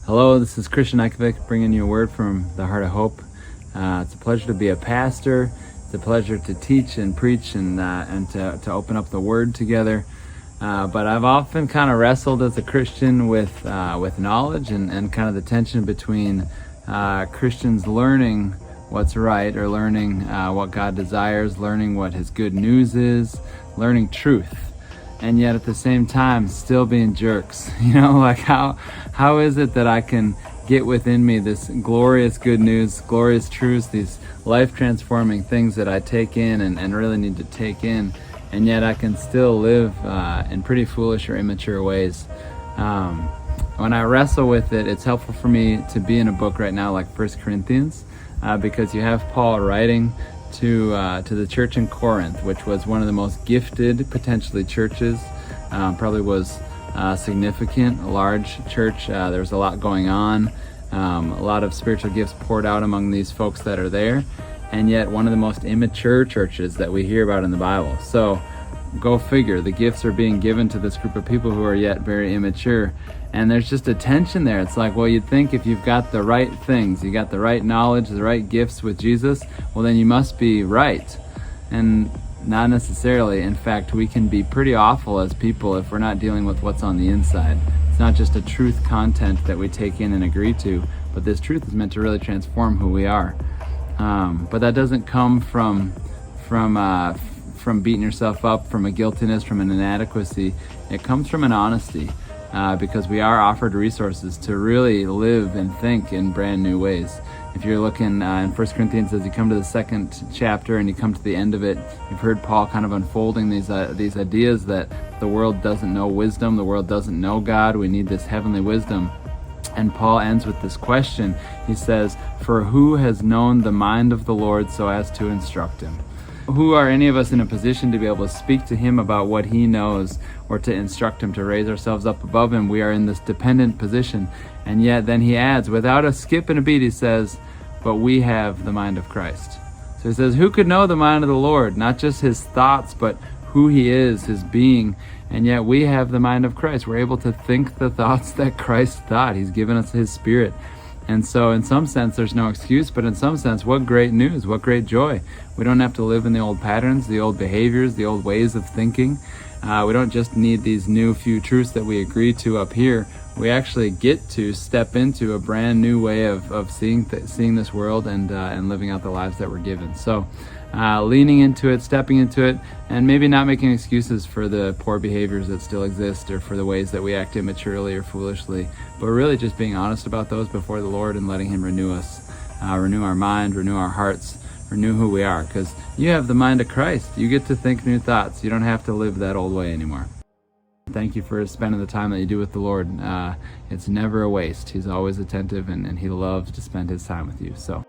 Hello, this is Christian Ikovic bringing you a word from the Heart of Hope. It's a pleasure to be a pastor. It's a pleasure to teach and preach and to open up the Word together. But I've often kind of wrestled as a Christian with knowledge and kind of the tension between Christians learning what's right or learning what God desires, learning what His good news is, learning truth. And yet at the same time still being jerks. Like how is it that I can get within me this glorious good news, glorious truths, these life-transforming things that I take in and really need to take in, and yet I can still live in pretty foolish or immature ways. When I wrestle with it, it's helpful for me to be in a book right now like 1 Corinthians, because you have Paul writing to the church in Corinth, which was one of the most gifted, potentially, churches. Probably was significant, a large church. There was a lot going on, a lot of spiritual gifts poured out among these folks that are there, and yet one of the most immature churches that we hear about in the Bible. So go figure, the gifts are being given to this group of people who are yet very immature, and there's just a tension there. It's like, well, you'd think if you've got the right things, you got the right knowledge, the right gifts with Jesus, well, then you must be right. And not necessarily. In fact, we can be pretty awful as people if we're not dealing with what's on the inside. It's not just a truth content that we take in and agree to, but this truth is meant to really transform who we are. But that doesn't come from beating yourself up, from a guiltiness, from an inadequacy. It comes from an honesty, because we are offered resources to really live and think in brand new ways. If you're looking in 1 Corinthians, as you come to the second chapter and you come to the end of it, you've heard Paul kind of unfolding these ideas that the world doesn't know wisdom, the world doesn't know God, we need this heavenly wisdom. And Paul ends with this question. He says, "For who has known the mind of the Lord so as to instruct him?" Who are any of us in a position to be able to speak to Him about what He knows, or to instruct Him, to raise ourselves up above Him? We are in this dependent position. And yet then he adds, without a skip and a beat, he says, "But we have the mind of Christ." So he says, who could know the mind of the Lord? Not just His thoughts, but who He is, His being. And yet we have the mind of Christ. We're able to think the thoughts that Christ thought. He's given us His Spirit. And so in some sense there's no excuse, but in some sense, what great news, what great joy. We don't have to live in the old patterns, the old behaviors, the old ways of thinking. We don't just need these new few truths that we agree to up here. We actually get to step into a brand new way of seeing this world and living out the lives that we're given. So leaning into it, stepping into it, and maybe not making excuses for the poor behaviors that still exist or for the ways that we act immaturely or foolishly, but really just being honest about those before the Lord and letting Him renew us, renew our mind, renew our hearts, renew who we are, because you have the mind of Christ. You get to think new thoughts. You don't have to live that old way anymore. Thank you for spending the time that you do with the Lord. It's never a waste. He's always attentive, and He loves to spend His time with you. So